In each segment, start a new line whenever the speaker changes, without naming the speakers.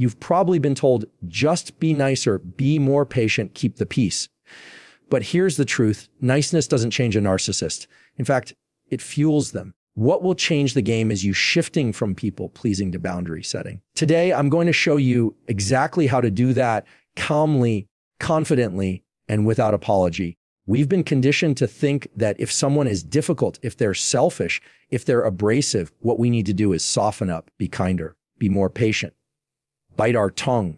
You've probably been told, just be nicer, be more patient, keep the peace. But here's the truth. Niceness doesn't change a narcissist. In fact, it fuels them. What will change the game is you shifting from people pleasing to boundary setting. Today, I'm going to show you exactly how to do that calmly, confidently, and without apology. We've been conditioned to think that if someone is difficult, if they're selfish, if they're abrasive, what we need to do is soften up, be kinder, be more patient, bite our tongue,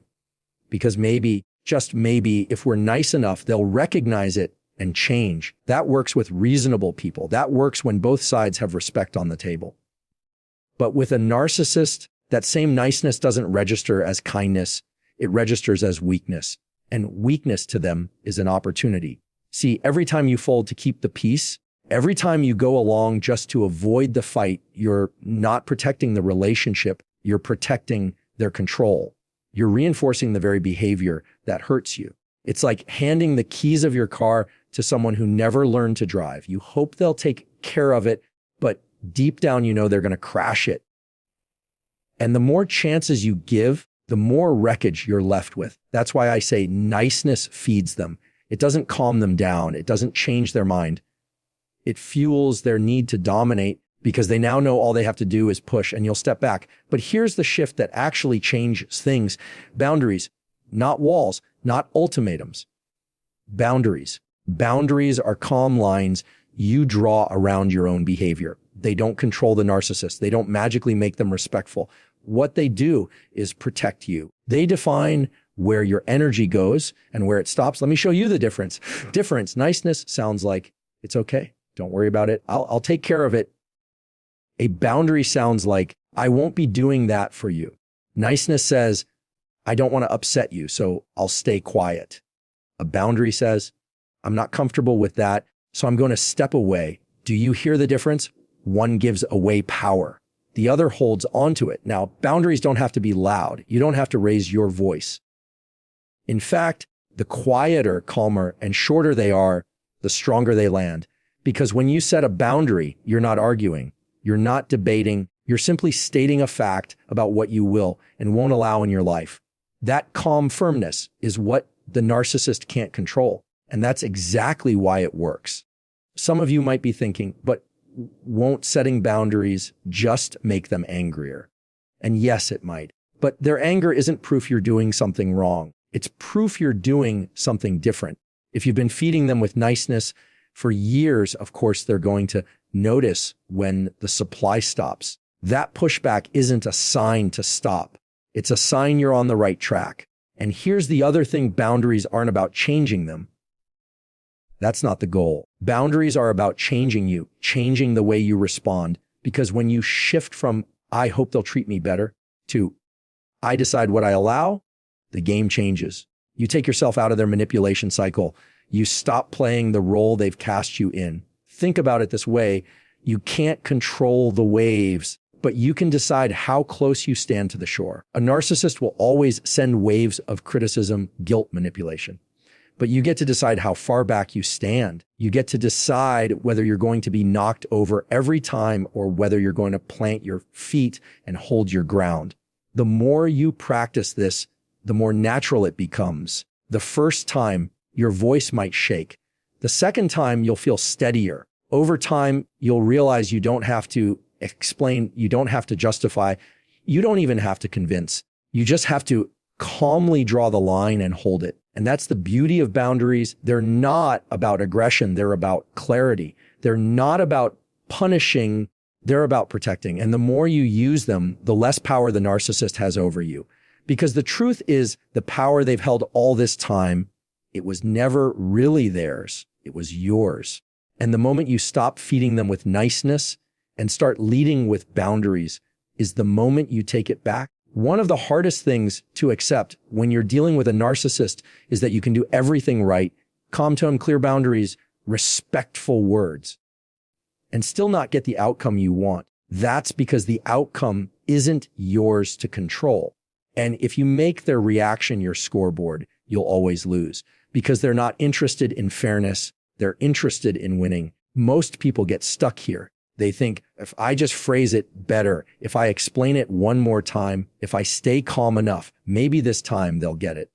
because maybe, just maybe, if we're nice enough, they'll recognize it and change. That works with reasonable people. That works when both sides have respect on the table. But with a narcissist, that same niceness doesn't register as kindness. It registers as weakness. And weakness to them is an opportunity. See, every time you fold to keep the peace, every time you go along just to avoid the fight, you're not protecting the relationship, you're protecting their control. You're reinforcing the very behavior that hurts you. It's like handing the keys of your car to someone who never learned to drive. You hope they'll take care of it, but deep down you know they're going to crash it. And the more chances you give, the more wreckage you're left with. That's why I say niceness feeds them. It doesn't calm them down. It doesn't change their mind. It fuels their need to dominate because they now know all they have to do is push and you'll step back. But here's the shift that actually changes things. Boundaries, not walls, not ultimatums. Boundaries. Boundaries are calm lines you draw around your own behavior. They don't control the narcissist. They don't magically make them respectful. What they do is protect you. They define where your energy goes and where it stops. Let me show you the difference. Niceness sounds like, it's okay. Don't worry about it. I'll take care of it. A boundary sounds like, I won't be doing that for you. Niceness says, I don't want to upset you, so I'll stay quiet. A boundary says, I'm not comfortable with that, so I'm going to step away. Do you hear the difference? One gives away power. The other holds onto it. Now, boundaries don't have to be loud. You don't have to raise your voice. In fact, the quieter, calmer, and shorter they are, the stronger they land. Because when you set a boundary, you're not arguing. You're not debating. You're simply stating a fact about what you will and won't allow in your life. That calm firmness is what the narcissist can't control. And that's exactly why it works. Some of you might be thinking, but won't setting boundaries just make them angrier? And yes, it might. But their anger isn't proof you're doing something wrong. It's proof you're doing something different. If you've been feeding them with niceness for years, of course, they're going to notice when the supply stops. That pushback isn't a sign to stop. It's a sign you're on the right track. And here's the other thing, boundaries aren't about changing them. That's not the goal. Boundaries are about changing you, changing the way you respond. Because when you shift from, I hope they'll treat me better, to, I decide what I allow, the game changes. You take yourself out of their manipulation cycle. You stop playing the role they've cast you in. Think about it this way. You can't control the waves, but you can decide how close you stand to the shore. A narcissist will always send waves of criticism, guilt, manipulation. But you get to decide how far back you stand. You get to decide whether you're going to be knocked over every time or whether you're going to plant your feet and hold your ground. The more you practice this, the more natural it becomes. The first time, your voice might shake. The second time, you'll feel steadier. Over time, you'll realize you don't have to explain, you don't have to justify, you don't even have to convince. You just have to calmly draw the line and hold it. And that's the beauty of boundaries. They're not about aggression. They're about clarity. They're not about punishing. They're about protecting. And the more you use them, the less power the narcissist has over you. Because the truth is, the power they've held all this time, it was never really theirs. It was yours. And the moment you stop feeding them with niceness and start leading with boundaries is the moment you take it back. One of the hardest things to accept when you're dealing with a narcissist is that you can do everything right, calm tone, clear boundaries, respectful words, and still not get the outcome you want. That's because the outcome isn't yours to control. And if you make their reaction your scoreboard, you'll always lose because they're not interested in fairness. They're interested in winning. Most people get stuck here. They think, if I just phrase it better, if I explain it one more time, if I stay calm enough, maybe this time they'll get it.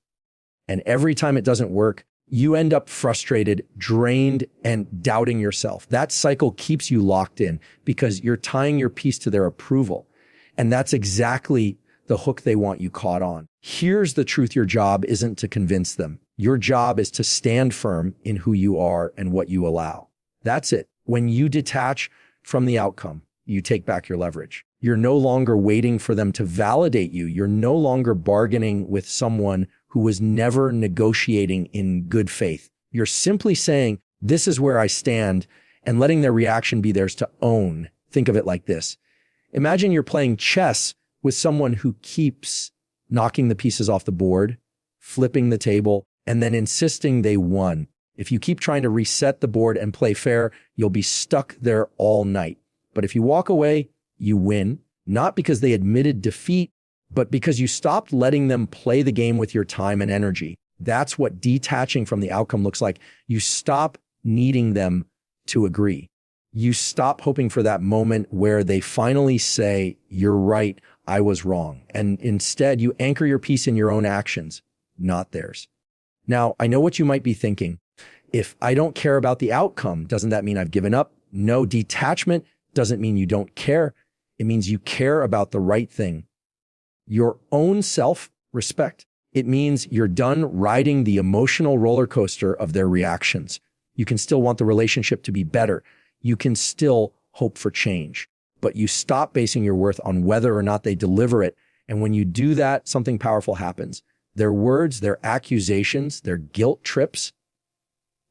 And every time it doesn't work, you end up frustrated, drained, and doubting yourself. That cycle keeps you locked in because you're tying your piece to their approval. And that's exactly the hook they want you caught on. Here's the truth. Your job isn't to convince them. Your job is to stand firm in who you are and what you allow. That's it. When you detach from the outcome, you take back your leverage. You're no longer waiting for them to validate you. You're no longer bargaining with someone who was never negotiating in good faith. You're simply saying, this is where I stand, and letting their reaction be theirs to own. Think of it like this. Imagine you're playing chess with someone who keeps knocking the pieces off the board, flipping the table, and then insisting they won. If you keep trying to reset the board and play fair, you'll be stuck there all night. But if you walk away, you win, not because they admitted defeat, but because you stopped letting them play the game with your time and energy. That's what detaching from the outcome looks like. You stop needing them to agree. You stop hoping for that moment where they finally say, you're right, I was wrong. And instead, you anchor your piece in your own actions, not theirs. Now, I know what you might be thinking. If I don't care about the outcome, doesn't that mean I've given up? No, detachment doesn't mean you don't care. It means you care about the right thing. Your own self-respect. It means you're done riding the emotional roller coaster of their reactions. You can still want the relationship to be better. You can still hope for change, but you stop basing your worth on whether or not they deliver it. And when you do that, something powerful happens. Their words, their accusations, their guilt trips,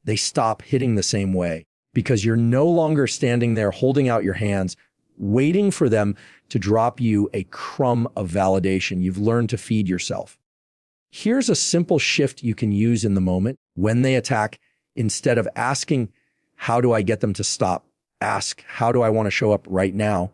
they stop hitting the same way because you're no longer standing there holding out your hands, waiting for them to drop you a crumb of validation. You've learned to feed yourself. Here's a simple shift you can use in the moment when they attack. Instead of asking, how do I get them to stop? Ask, how do I want to show up right now?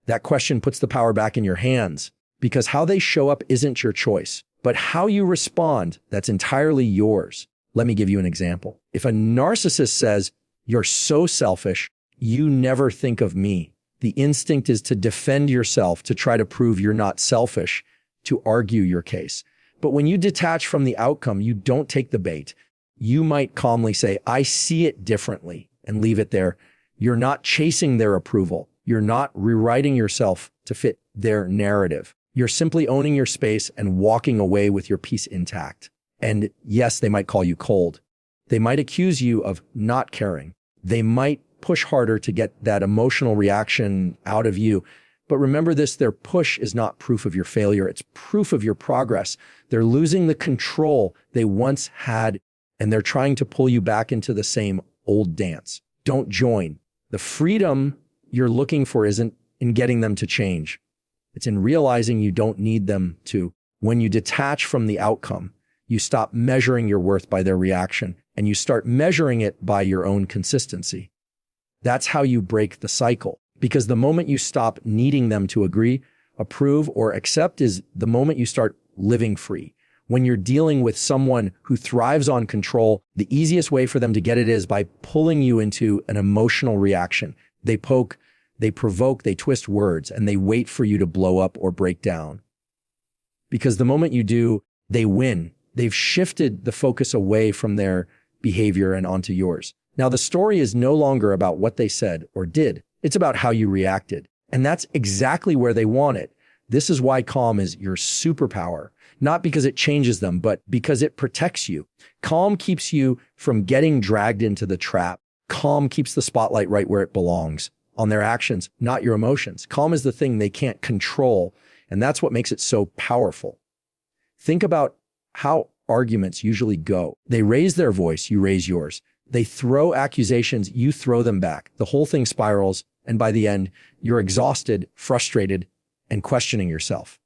That question puts the power back in your hands because how they show up isn't your choice, but how you respond, that's entirely yours. Let me give you an example. If a narcissist says, you're so selfish, you never think of me. The instinct is to defend yourself, to try to prove you're not selfish, to argue your case. But when you detach from the outcome, you don't take the bait. You might calmly say, I see it differently, and leave it there. You're not chasing their approval. You're not rewriting yourself to fit their narrative. You're simply owning your space and walking away with your peace intact. And yes, they might call you cold. They might accuse you of not caring. They might push harder to get that emotional reaction out of you. But remember this, their push is not proof of your failure. It's proof of your progress. They're losing the control they once had, and they're trying to pull you back into the same old dance. Don't join. The freedom you're looking for isn't in getting them to change. It's in realizing you don't need them to. When you detach from the outcome, you stop measuring your worth by their reaction, and you start measuring it by your own consistency. That's how you break the cycle. Because the moment you stop needing them to agree, approve, or accept is the moment you start living free. When you're dealing with someone who thrives on control, the easiest way for them to get it is by pulling you into an emotional reaction. They poke, they provoke, they twist words, and they wait for you to blow up or break down. Because the moment you do, they win. They've shifted the focus away from their behavior and onto yours. Now, the story is no longer about what they said or did. It's about how you reacted. And that's exactly where they want it. This is why calm is your superpower. Not because it changes them, but because it protects you. Calm keeps you from getting dragged into the trap. Calm keeps the spotlight right where it belongs, on their actions, not your emotions. Calm is the thing they can't control, and that's what makes it so powerful. Think about how arguments usually go. They raise their voice, you raise yours. They throw accusations, you throw them back. The whole thing spirals, and by the end, you're exhausted, frustrated, and questioning yourself.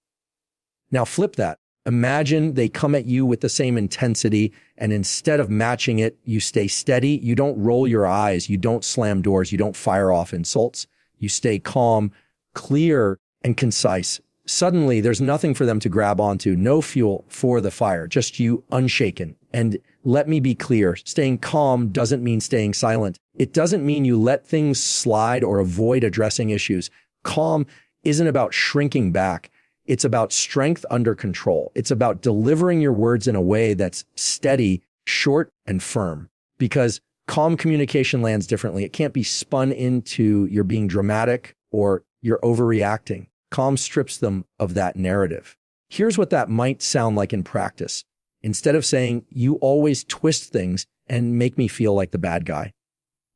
Now flip that. Imagine they come at you with the same intensity, and instead of matching it, you stay steady. You don't roll your eyes. You don't slam doors. You don't fire off insults. You stay calm, clear, and concise. Suddenly, there's nothing for them to grab onto, no fuel for the fire, just you unshaken. And let me be clear, staying calm doesn't mean staying silent. It doesn't mean you let things slide or avoid addressing issues. Calm isn't about shrinking back. It's about strength under control. It's about delivering your words in a way that's steady, short, and firm. Because calm communication lands differently. It can't be spun into you're being dramatic or you're overreacting. Calm strips them of that narrative. Here's what that might sound like in practice. Instead of saying, you always twist things and make me feel like the bad guy,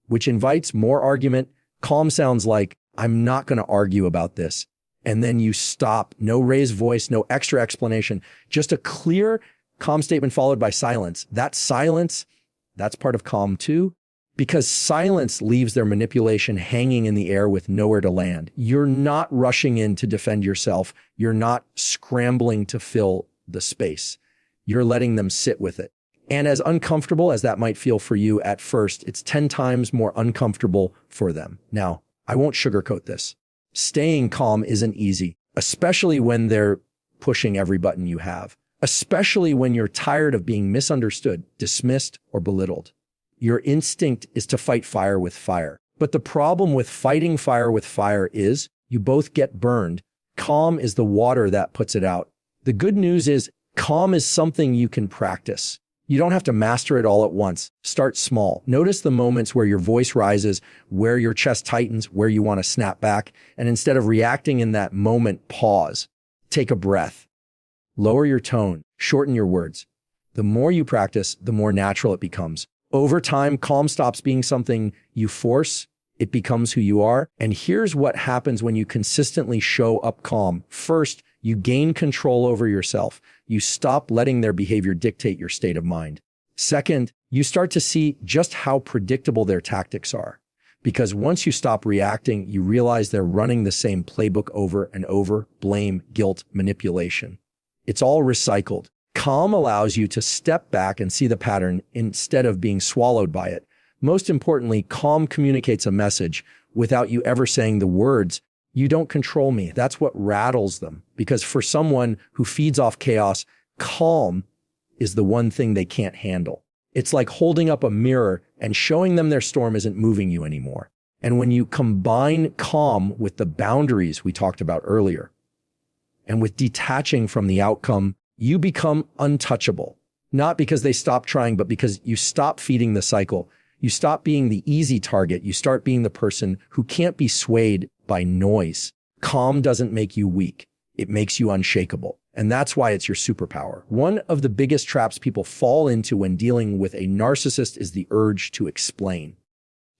which invites more argument, calm sounds like, I'm not going to argue about this. And then you stop, no raised voice, no extra explanation, just a clear, calm statement followed by silence. That silence, that's part of calm too, because silence leaves their manipulation hanging in the air with nowhere to land. You're not rushing in to defend yourself. You're not scrambling to fill the space. You're letting them sit with it. And as uncomfortable as that might feel for you at first, it's 10 times more uncomfortable for them. Now, I won't sugarcoat this. Staying calm isn't easy, especially when they're pushing every button you have, especially when you're tired of being misunderstood, dismissed, or belittled. Your instinct is to fight fire with fire. But the problem with fighting fire with fire is you both get burned. Calm is the water that puts it out. The good news is calm is something you can practice. You don't have to master it all at once. Start small. Notice the moments where your voice rises, where your chest tightens, where you want to snap back. And instead of reacting in that moment, pause. Take a breath. Lower your tone. Shorten your words. The more you practice, the more natural it becomes. Over time, calm stops being something you force. It becomes who you are. And here's what happens when you consistently show up calm. First, you gain control over yourself. You stop letting their behavior dictate your state of mind. Second, you start to see just how predictable their tactics are. Because once you stop reacting, you realize they're running the same playbook over and over: blame, guilt, manipulation. It's all recycled. Calm allows you to step back and see the pattern instead of being swallowed by it. Most importantly, calm communicates a message without you ever saying the words, "You don't control me." That's what rattles them. Because for someone who feeds off chaos, calm is the one thing they can't handle. It's like holding up a mirror and showing them their storm isn't moving you anymore. And when you combine calm with the boundaries we talked about earlier, and with detaching from the outcome, you become untouchable. Not because they stop trying, but because you stop feeding the cycle. You stop being the easy target. You start being the person who can't be swayed by noise. Calm doesn't make you weak. It makes you unshakable. And that's why it's your superpower. One of the biggest traps people fall into when dealing with a narcissist is the urge to explain,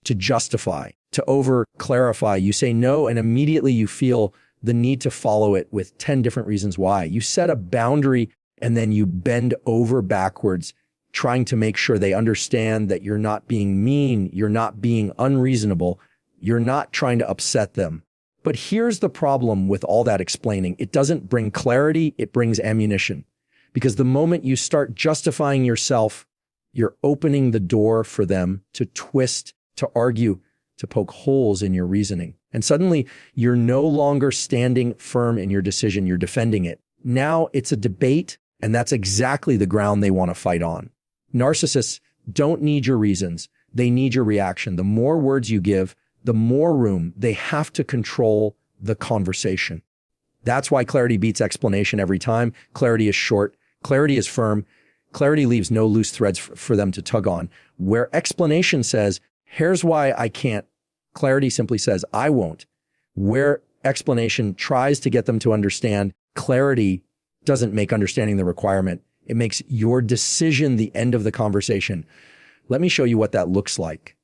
to justify, to over-clarify. You say no, and immediately you feel the need to follow it with 10 different reasons why. You set a boundary and then you bend over backwards, trying to make sure they understand that you're not being mean, you're not being unreasonable, you're not trying to upset them. But here's the problem with all that explaining. It doesn't bring clarity, it brings ammunition. Because the moment you start justifying yourself, you're opening the door for them to twist, to argue, to poke holes in your reasoning. And suddenly, you're no longer standing firm in your decision, you're defending it. Now it's a debate, and that's exactly the ground they want to fight on. Narcissists don't need your reasons, they need your reaction. The more words you give, the more room they have to control the conversation. That's why clarity beats explanation every time. Clarity is short, clarity is firm, clarity leaves no loose threads for them to tug on. Where explanation says, here's why I can't, clarity simply says, I won't. Where explanation tries to get them to understand, clarity doesn't make understanding the requirement. It makes your decision the end of the conversation. Let me show you what that looks like.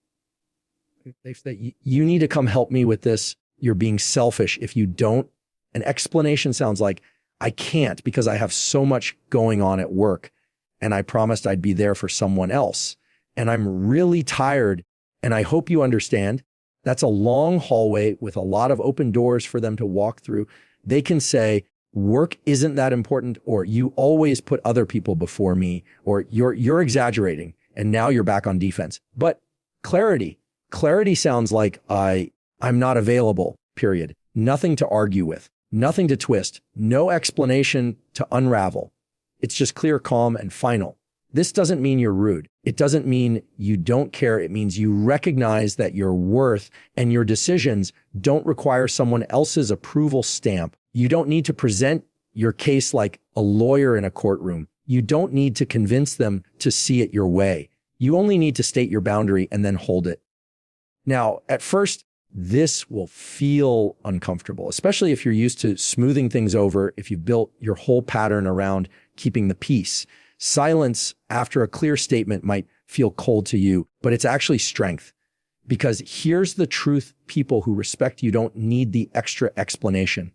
They say, you need to come help me with this. You're being selfish if you don't. An explanation sounds like, I can't because I have so much going on at work and I promised I'd be there for someone else. And I'm really tired and I hope you understand. That's a long hallway with a lot of open doors for them to walk through. They can say, work isn't that important, or you always put other people before me, or you're exaggerating, and now you're back on defense. But clarity sounds like I'm not available, period. Nothing to argue with. Nothing to twist, no explanation to unravel. It's just clear, calm, and final. This doesn't mean you're rude. It doesn't mean you don't care. It means you recognize that your worth and your decisions don't require someone else's approval stamp. You don't need to present your case like a lawyer in a courtroom. You don't need to convince them to see it your way. You only need to state your boundary and then hold it. Now, at first, this will feel uncomfortable, especially if you're used to smoothing things over, if you've built your whole pattern around keeping the peace. Silence after a clear statement might feel cold to you, but it's actually strength. Because here's the truth: people who respect you don't need the extra explanation.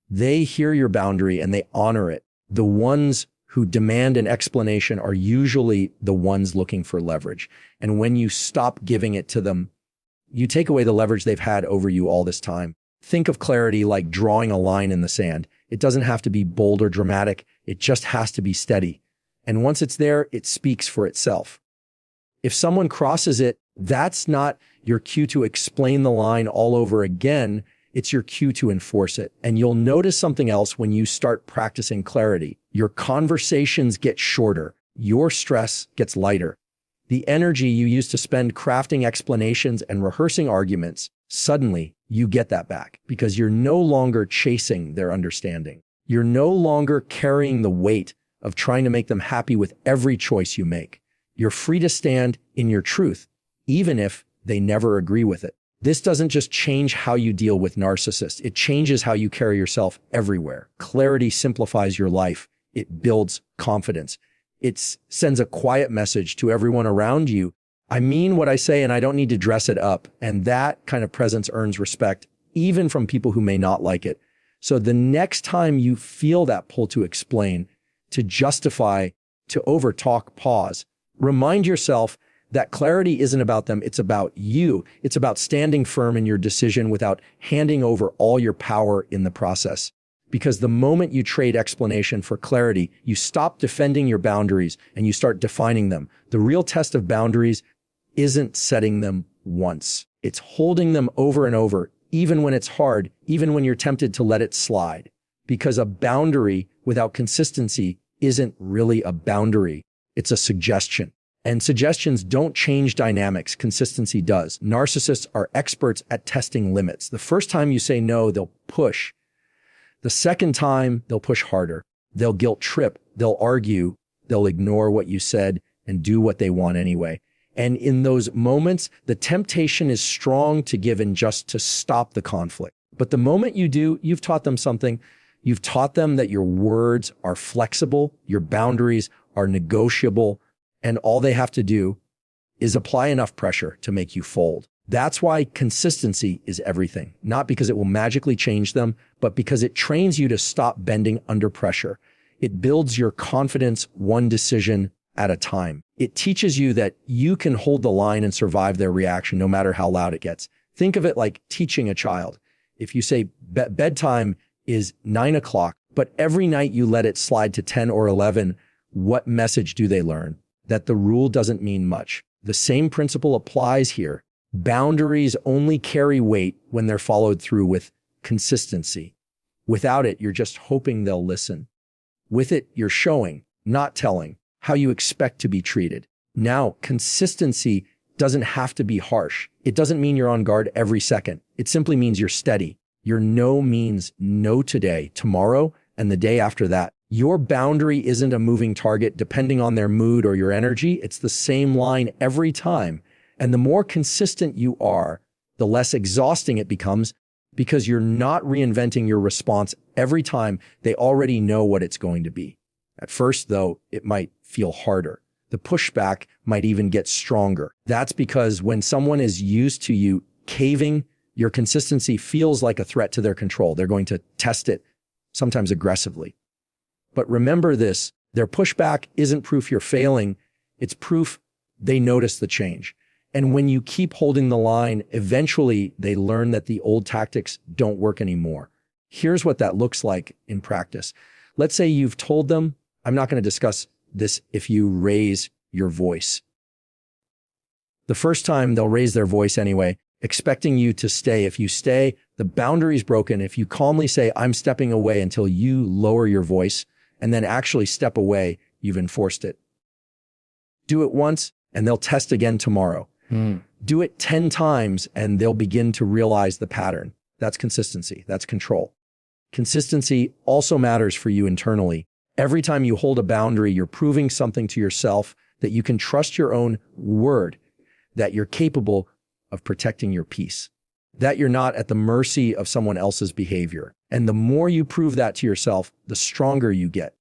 They hear your boundary and they honor it. The ones who demand an explanation are usually the ones looking for leverage. And when you stop giving it to them, you take away the leverage they've had over you all this time. Think of clarity like drawing a line in the sand. It doesn't have to be bold or dramatic. It just has to be steady. And once it's there, it speaks for itself. If someone crosses it, that's not your cue to explain the line all over again. It's your cue to enforce it. And you'll notice something else when you start practicing clarity. Your conversations get shorter. Your stress gets lighter. The energy you used to spend crafting explanations and rehearsing arguments, suddenly you get that back because you're no longer chasing their understanding. You're no longer carrying the weight of trying to make them happy with every choice you make. You're free to stand in your truth, even if they never agree with it. This doesn't just change how you deal with narcissists. It changes how you carry yourself everywhere. Clarity simplifies your life. It builds confidence. It sends a quiet message to everyone around you. I mean what I say, and I don't need to dress it up. And that kind of presence earns respect, even from people who may not like it. So the next time you feel that pull to explain, to justify, to overtalk, pause. Remind yourself that clarity isn't about them. It's about you. It's about standing firm in your decision without handing over all your power in the process. Because the moment you trade explanation for clarity, you stop defending your boundaries and you start defining them. The real test of boundaries isn't setting them once. It's holding them over and over, even when it's hard, even when you're tempted to let it slide. Because a boundary without consistency isn't really a boundary. It's a suggestion. And suggestions don't change dynamics. Consistency does. Narcissists are experts at testing limits. The first time you say no, they'll push. The second time, they'll push harder. They'll guilt trip. They'll argue. They'll ignore what you said and do what they want anyway. And in those moments, the temptation is strong to give in just to stop the conflict. But the moment you do, you've taught them something. You've taught them that your words are flexible, your boundaries are negotiable, and all they have to do is apply enough pressure to make you fold. That's why consistency is everything. Not because it will magically change them, but because it trains you to stop bending under pressure. It builds your confidence one decision at a time. It teaches you that you can hold the line and survive their reaction no matter how loud it gets. Think of it like teaching a child. If you say bedtime is 9 o'clock, but every night you let it slide to 10 or 11, what message do they learn? That the rule doesn't mean much. The same principle applies here. Boundaries only carry weight when they're followed through with consistency. Without it, you're just hoping they'll listen. With it, you're showing, not telling, how you expect to be treated. Now, consistency doesn't have to be harsh. It doesn't mean you're on guard every second. It simply means you're steady. Your no means no today, tomorrow, and the day after that. Your boundary isn't a moving target depending on their mood or your energy. It's the same line every time. And the more consistent you are, the less exhausting it becomes because you're not reinventing your response every time. They already know what it's going to be. At first, though, it might feel harder. The pushback might even get stronger. That's because when someone is used to you caving, your consistency feels like a threat to their control. They're going to test it, sometimes aggressively. But remember this, their pushback isn't proof you're failing. It's proof they notice the change. And when you keep holding the line, eventually they learn that the old tactics don't work anymore. Here's what that looks like in practice. Let's say you've told them, I'm not going to discuss this if you raise your voice. The first time they'll raise their voice anyway, expecting you to stay. If you stay, The boundary is broken if you calmly say, I'm stepping away until you lower your voice, and then actually step away, you've enforced it. Do it once, and they'll test again tomorrow. Do it 10 times, and they'll begin to realize the pattern. That's consistency. That's control. Consistency also matters for you internally. Every time you hold a boundary, you're proving something to yourself that you can trust your own word, that you're capable of protecting your peace, that you're not at the mercy of someone else's behavior. And the more you prove that to yourself, the stronger you get.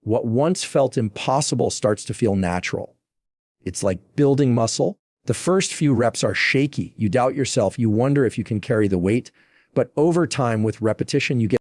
What once felt impossible starts to feel natural. It's like building muscle. The first few reps are shaky. You doubt yourself. You wonder if you can carry the weight. But over time, with repetition, you get